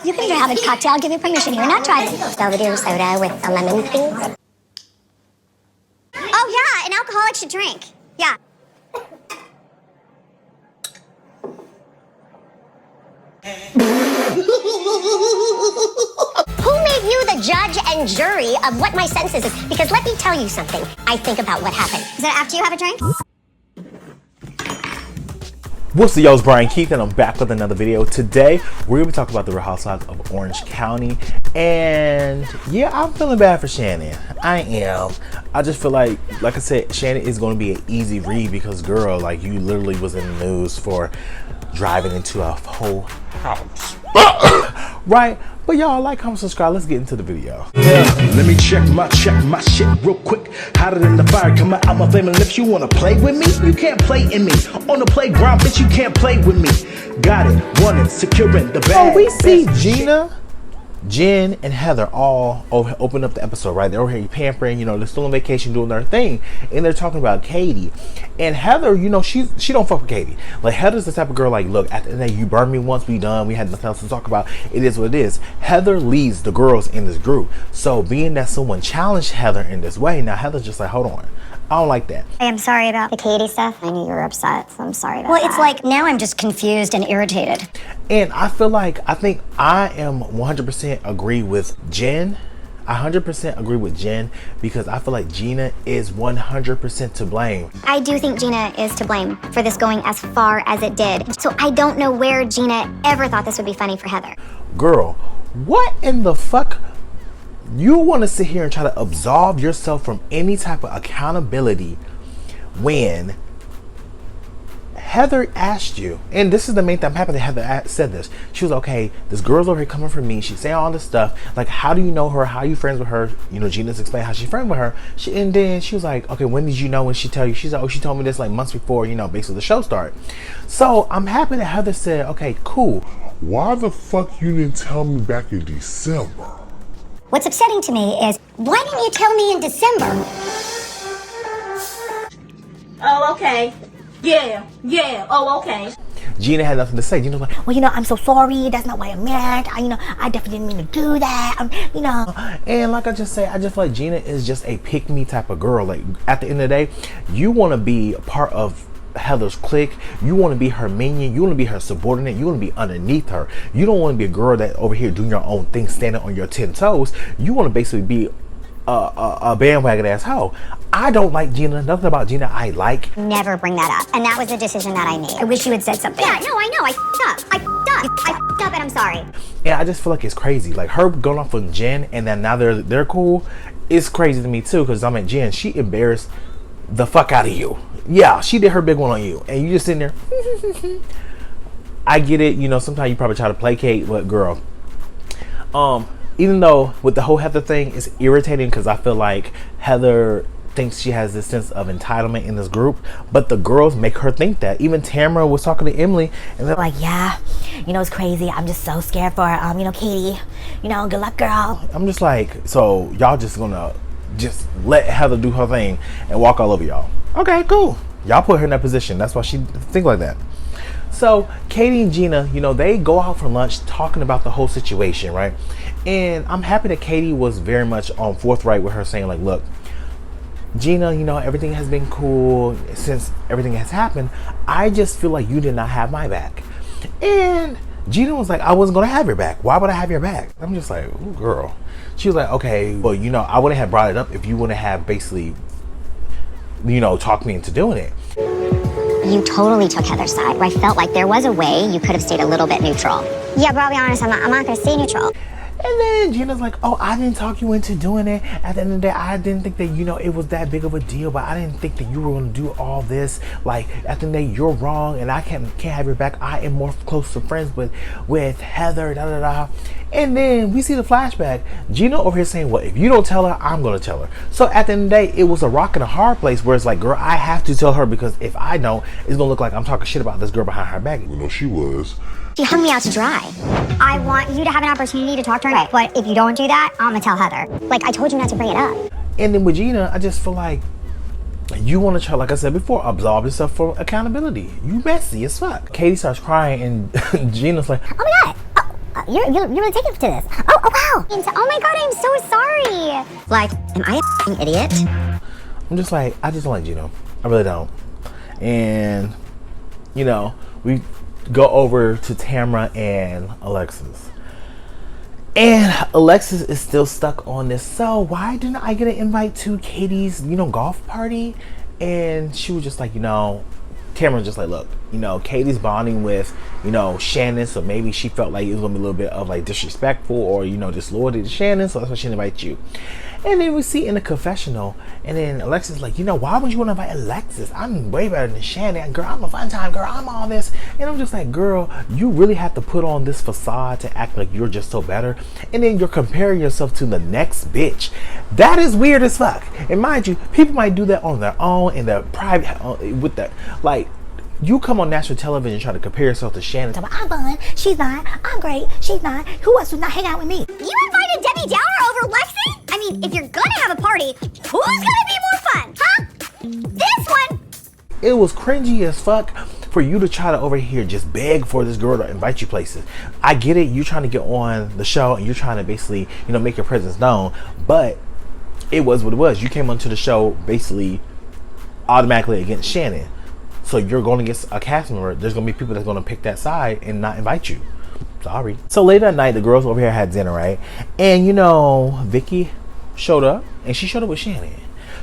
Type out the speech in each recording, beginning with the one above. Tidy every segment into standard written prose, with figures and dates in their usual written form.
You can have a cocktail. I'll give you permission. You're not driving. Belvedere soda with a lemon, please. Oh, yeah, an alcoholic should drink. Yeah. Who made you the judge and jury of what my sentence is? Because let me tell you something. I think about what happened. Is that after you have a drink? What's the yo, it's Brian Keith, and I'm back with another video. Today, we're gonna be talking about the Real Housewives of Orange County. And yeah, I'm feeling bad for Shannon. I am. I just feel like I said, Shannon is gonna be an easy read because, girl, like, you literally was in the news for driving into a whole house. Right? But y'all, like, comment, subscribe. Let's get into the video. Yeah, let me check my shit real quick. Hotter than the fire coming out my flaming lips. You wanna play with me? You can't play in me. On the playground, bitch, you can't play with me. Got it, wanted, securing the bag. So we see Gina, Jen, and Heather all open up the episode, right? They're over here pampering, you know, they're still on vacation doing their thing, and they're talking about Katie. And Heather, you know, she don't fuck with Katie. Like, Heather's the type of girl, like, look, at the end of the day, you burned me once, we done, we had nothing else to talk about. It is what it is. Heather leads the girls in this group. So being that someone challenged Heather in this way, now Heather's just like, hold on, I don't like that. I am sorry about The Katie stuff? I knew you were upset, so I'm sorry about Well, that. it's like now I'm just confused and irritated. And I feel like, I think I am 100% agree with Jen. I 100% agree with Jen because I feel like Gina is 100% to blame. I do think Gina is to blame for this going as far as it did. So I don't know where Gina ever thought this would be funny for Heather. Girl, what in the fuck? You want to sit here and try to absolve yourself from any type of accountability when Heather asked you, and this is the main thing I'm happy that Heather said this. She was okay, this girl's over here coming for me. She's saying all this stuff. Like, how do you know her? How are you friends with her? You know, Gina's explained how she's friends with her. And then she was like, okay, when did you know? When she tell you? She's like, oh, she told me this like months before, you know, basically the show started. So I'm happy that Heather said, okay, cool. Why the fuck you didn't tell me back in December? What's upsetting to me is, why didn't you tell me in December? Oh, okay. Yeah. Oh, okay. Gina had nothing to say. Gina was like, well, you know, I'm so sorry. That's not why I'm mad. I definitely didn't mean to do that. You know. and like I just say, I just feel like Gina is just a pick me type of girl. Like, at the end of the day, you want to be a part of Heather's clique. You want to be her minion. You want to be her subordinate. You want to be underneath her. You don't want to be a girl that over here doing your own thing, standing on your 10 toes. You want to basically be a bandwagon ass hoe. I don't like Gina. Nothing about Gina I like. Never bring that up. And that was the decision that I made. I wish you had said something. Yeah, no, I know. I f***ed up and I'm sorry. And I just feel like it's crazy. Like, her going off on Jen and then now they're cool. It's crazy to me too, because I'm at Jen. She embarrassed the fuck out of you. Yeah, she did her big one on you, and you just sitting there. I get it, you know, sometimes you probably try to placate, but girl, even though with the whole Heather thing, it's irritating because I feel like Heather thinks she has this sense of entitlement in this group, but the girls make her think that. Even Tamara was talking to Emily, and they're Like, yeah, you know, it's crazy. I'm just so scared for, you know, Katie. You know, good luck, girl. I'm just like, so y'all just gonna just let Heather do her thing and walk all over y'all? Okay, cool. Y'all put her in that position. That's why she think like that. So Katie and Gina, you know, they go out for lunch talking about the whole situation, right? And I'm happy that Katie was very much forthright with her, saying like, look, Gina, you know, everything has been cool since everything has happened. I just feel like you did not have my back. And Gina was like, I wasn't gonna have your back. Why would I have your back? I'm just like, ooh, girl. She was like, okay, well, you know, I wouldn't have brought it up if you wouldn't have basically, you know, talked me into doing it. You totally took Heather's side, where I felt like there was a way you could have stayed a little bit neutral. Yeah, but I'll be honest, I'm not going to stay neutral. And then Gina's like, oh, I didn't talk you into doing it. At the end of the day, I didn't think that, you know, it was that big of a deal, but I didn't think that you were going to do all this. Like, at the end of the day, you're wrong, and I can't have your back. I am more close to friends with Heather, da-da-da. And then we see the flashback. Gina over here saying, well, if you don't tell her, I'm going to tell her. So at the end of the day, it was a rock and a hard place where it's like, girl, I have to tell her, because if I don't, it's going to look like I'm talking shit about this girl behind her back. You know, she was. She hung me out to dry. I want you to have an opportunity to talk to her, right, but if you don't do that, I'm gonna tell Heather. Like, I told you not to bring it up. And then with Gina, I just feel like you want to try, like I said before, absolve yourself for accountability. You messy as fuck. Katie starts crying and Gina's like, Oh my God, you're really taking to this. Oh wow. Oh my god, I'm so sorry. Like, am I a f***ing idiot? I'm just like, I just don't like Gino. I really don't. And, you know, we go over to Tamra and Alexis. And Alexis is still stuck on this. So why didn't I get an invite to Katie's, golf party? And she was just like, Tamra was just like, look, Katie's bonding with, Shannon. So maybe she felt like it was going to be a little bit of like disrespectful or, disloyalty to Shannon. So that's why she didn't invite you. And then we see in the confessional, and then Alexis is like, why would you want to invite Alexis? I'm way better than Shannon. Girl, I'm a fun time. Girl, I'm all this. And I'm just like, girl, you really have to put on this facade to act like you're just so better. And then you're comparing yourself to the next bitch. That is weird as fuck. And mind you, people might do that on their own in their private, with the, like, you come on national television and try to compare yourself to Shannon. I'm fun. She's not. I'm great. She's not. Who wants to not hang out with me? You invited Debbie Downer over Lexi? I mean, if you're gonna have a party, who's gonna be more fun, huh? This one! It was cringy as fuck for you to try to over here just beg for this girl to invite you places. I get it, you're trying to get on the show and you're trying to basically, make your presence known, but it was what it was. You came onto the show basically automatically against Shannon. So you're going against a cast member. There's going to be people that's going to pick that side and not invite you. Sorry. So later at night, the girls over here had dinner, right? And Vicky showed up, and she showed up with Shannon.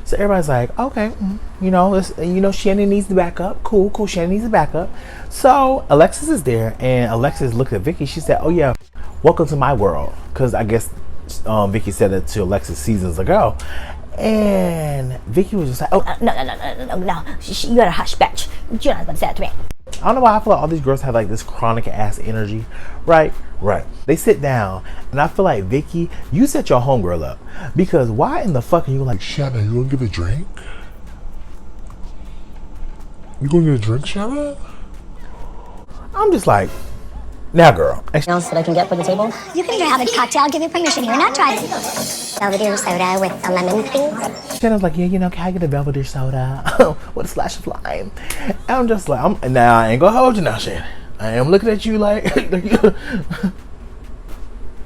So everybody's like, okay, Shannon needs to back up. Cool. Shannon needs to back up. So Alexis is there, and Alexis looked at Vicky. She said, oh yeah, welcome to my world. Because I guess Vicky said it to Alexis seasons ago. And Vicky was just like, oh, No. You gotta hush, bitch. You're not supposed to say that to me. I don't know why I feel like all these girls have like this chronic ass energy. Right. They sit down, and I feel like, Vicky, you set your homegirl up. Because why in the fuck are you like, Shanna, you wanna give a drink? You gonna get a drink, Shanna? I'm just like, now girl. Anything else that I can get for the table? You can have a cocktail, give me permission. You're not driving. Belvedere soda with a lemon, please. Shannon's like, yeah, can I get a Belvedere soda with a splash of lime? And I'm just like, now I ain't gonna hold you now, Shannon. I am looking at you like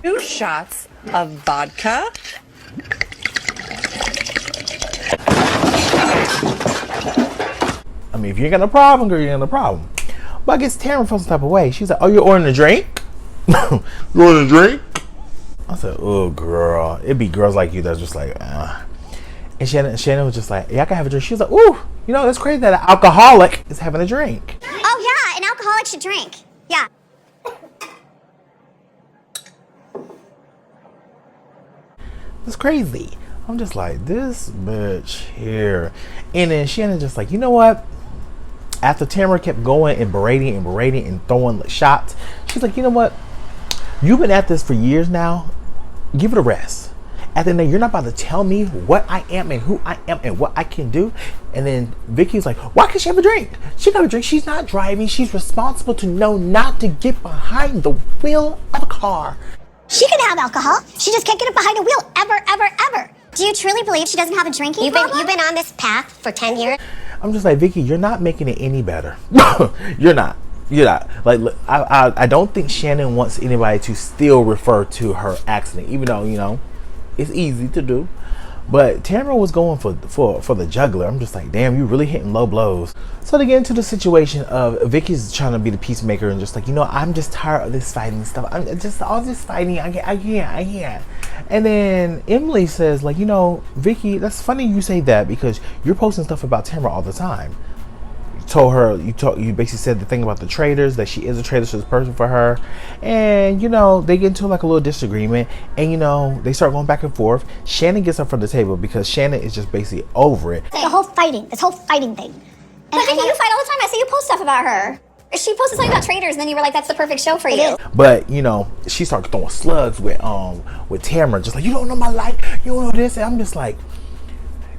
2 shots of vodka. I mean, if you ain't got no problem, girl, you ain't got no problem. But I guess Tamara felt some type of way. She's like, oh, you're ordering a drink? You want a drink? I said, oh, girl. It'd be girls like you that's just like, And Shannon was just like, yeah, I can have a drink. She was like, ooh, that's crazy that an alcoholic is having a drink. Oh yeah, an alcoholic should drink. Yeah. It's crazy. I'm just like, this bitch here. And then Shannon just like, you know what? After Tamara kept going and berating and throwing shots, she's like, you know what? You've been at this for years now. Give it a rest. At the end of the day, you're not about to tell me what I am and who I am and what I can do. And then Vicky's like, why can't she have a drink? She got a drink. She's not driving. She's responsible to know not to get behind the wheel of a car. She can have alcohol. She just can't get it behind a wheel ever. Do you truly believe she doesn't have a drinking problem? You've been on this path for 10 years. I'm just like, Vicky, you're not making it any better. You're not. Like, I don't think Shannon wants anybody to still refer to her accident, even though, it's easy to do. But Tamara was going for the juggler. I'm just like, damn, you really hitting low blows. So they get into the situation of Vicky's trying to be the peacemaker and just like, I'm just tired of this fighting stuff. I'm just all this fighting. I can't. And then Emily says, like, Vicky, that's funny you say that because you're posting stuff about Tamara all the time. You basically said the thing about the traitors, that she is a traitorous person for her. And, they get into like a little disagreement and, they start going back and forth. Shannon gets up from the table because Shannon is just basically over it. This whole fighting thing. But Vicky, you fight all the time. I see you post stuff about her. She posted something about traitors and then you were like, that's the perfect show for you. But, she started throwing slugs with Tamara, just like, you don't know my life, you don't know this. And I'm just like,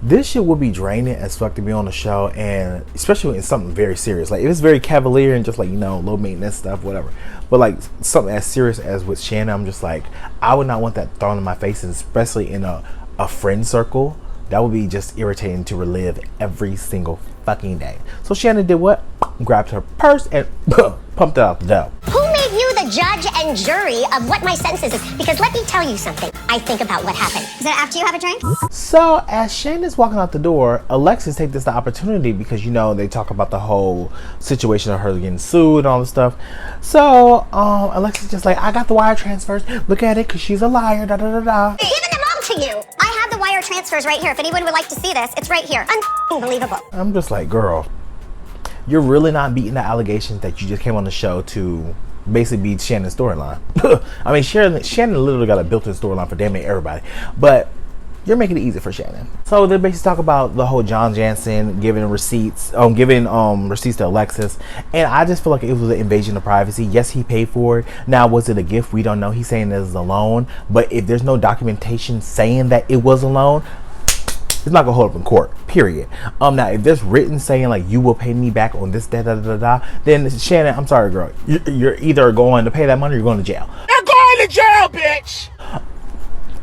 this shit would be draining as fuck to be on the show, and especially in something very serious. Like, if it's very cavalier and just like, low maintenance stuff, whatever. But like something as serious as with Shannon, I'm just like, I would not want that thrown in my face, and especially in a friend circle. That would be just irritating to relive every single fucking day. So Shannon did what? Grabbed her purse and pumped it out the door. Who made you the judge and jury of what my senses is. Because let me tell you something. I think about what happened. Is that after you have a drink? So as Shannon's walking out the door, Alexis takes this opportunity because, you know, they talk about the whole situation of her getting sued and all this stuff. So Alexis just like, I got the wire transfers. Look at it, because she's a liar. Da da da da. Giving them all to you. I have the wire transfers right here. If anyone would like to see this, it's right here. Unbelievable. I'm just like, girl, you're really not beating the allegations that you just came on the show to basically beat Shannon's storyline. I mean, Shannon literally got a built-in storyline for damn near everybody, but you're making it easy for Shannon. So they basically talk about the whole John Jansen giving receipts to Alexis, and I just feel like it was an invasion of privacy. Yes, he paid for it. Now, was it a gift? We don't know. He's saying it was a loan, but if there's no documentation saying that it was a loan, it's not gonna hold up in court, period. Now if there's written saying like you will pay me back on this da da da da, then Shannon, I'm sorry, girl, you're either going to pay that money or you're going to jail. I'm going to jail, bitch.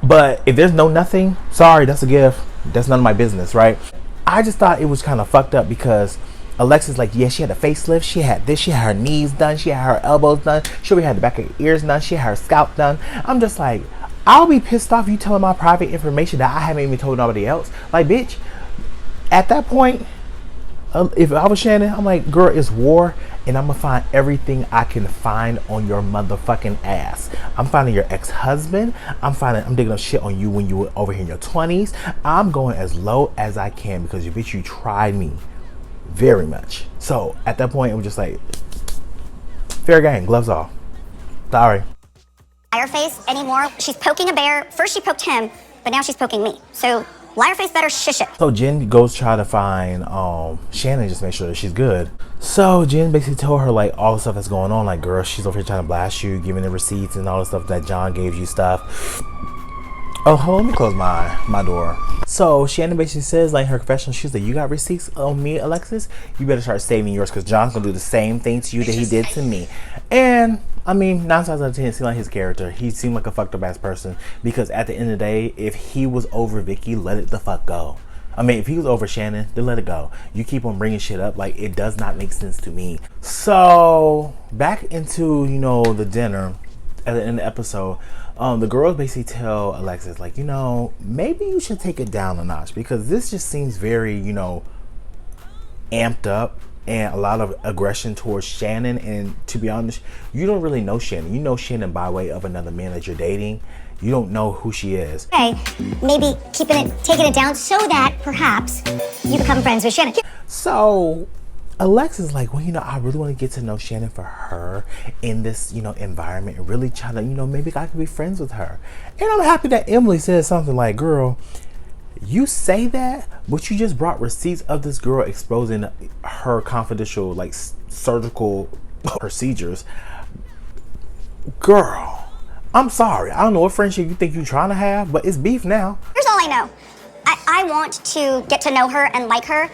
But if there's nothing, sorry, that's a gift. That's none of my business, right? I just thought it was kind of fucked up because Alexis, like, yeah, she had a facelift, she had this, she had her knees done, she had her elbows done, she had the back of her ears done, she had her scalp done. I'm just like, I'll be pissed off you telling my private information that I haven't even told nobody else. Like, bitch, at that point, if I was Shannon, I'm like, girl, it's war, and I'm gonna find everything I can find on your motherfucking ass. I'm finding your ex-husband. I'm digging up shit on you when you were over here in your 20s. I'm going as low as I can because you bitch, you tried me very much. So at that point, it was just like, fair game, gloves off. Sorry. Liar face anymore. She's poking a bear. First she poked him, but now she's poking me. So liar face better shush it. So Jen goes try to find Shannon, just make sure that she's good. So Jen basically told her like all the stuff that's going on. Like, girl, she's over here trying to blast you, giving the receipts and all the stuff that John gave you stuff. Oh, hold on, let me close my door. So Shannon basically says, like, her confessional, she's like, you got receipts on me, Alexis? You better start saving yours because John's gonna do the same thing to you that he did to me. And I mean, 9 times out of 10, it seemed like his character. He seemed like a fucked up ass person because at the end of the day, if he was over Vicky, let it the fuck go. I mean, if he was over Shannon, then let it go. You keep on bringing shit up, like, it does not make sense to me. So back into, you know, the dinner at the end of the episode, the girls basically tell Alexis, like, you know, maybe you should take it down a notch because this just seems very, you know, amped up and a lot of aggression towards Shannon. And to be honest, you don't really know Shannon. You know Shannon by way of another man that you're dating. You don't know who she is. Okay, maybe taking it down so that perhaps you become friends with Shannon. So Alexis is like, well, you know, I really want to get to know Shannon for her in this, you know, environment and really try to, you know, maybe I could be friends with her. And I'm happy that Emily said something like, girl, you say that, but you just brought receipts of this girl exposing her confidential, like, surgical procedures. Girl, I'm sorry. I don't know what friendship you think you're trying to have, but it's beef now. Here's all I know. I want to get to know her and like her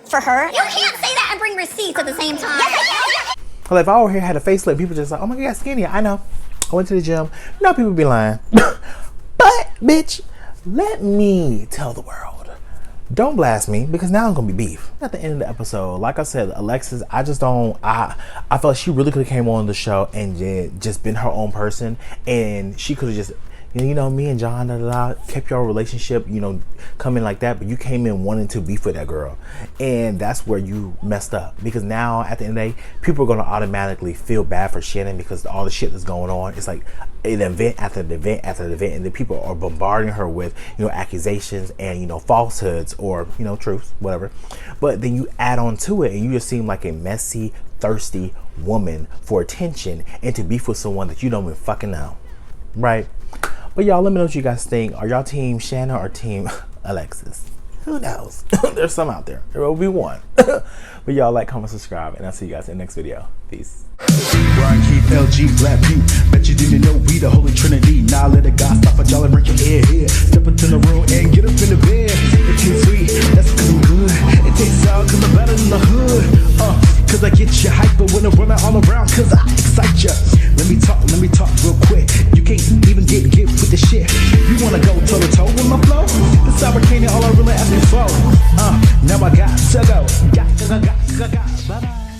for her. You can't say that and bring receipts at the same time. Yes, I can. Well, if I over here had a facelift, people just like, oh my God, skinny. I know. I went to the gym. No, people be lying. But, bitch, let me tell the world. Don't blast me because now I'm gonna be beef. At the end of the episode, like I said, Alexis, I felt like she really could have came on the show and just been her own person, and she could have just, you know, me and John kept your relationship, you know, coming like that, but you came in wanting to beef with that girl, and that's where you messed up. Because now at the end of the day, people are gonna automatically feel bad for Shannon because all the shit that's going on. It's like an event after the event after the event, and then people are bombarding her with, you know, accusations and, you know, falsehoods or, you know, truths, whatever. But then you add on to it and you just seem like a messy, thirsty woman for attention and to beef with someone that you don't even fucking know, right? But y'all, let me know what you guys think. Are y'all team Shannon or team Alexis? Who knows? There's some out there. There will be one. But y'all, like, comment, subscribe, and I'll see you guys in the next video. Peace. Brian Keith, LG, Black Butte. Bet you didn't know we the Holy Trinity. Now let a God stop a y'all and break your head here. Step into the room and get up in the bed. It's too sweet, that's cause I'm good. It tastes sour cause I'm better than the hood. Cause I get you hyper when I'm running all around cause I excite ya. Let me talk real quick. You can't even get with the shit. You wanna go toe to toe with my flow? The sour candy all I really ask for. Now I got to go. Got. Bye bye.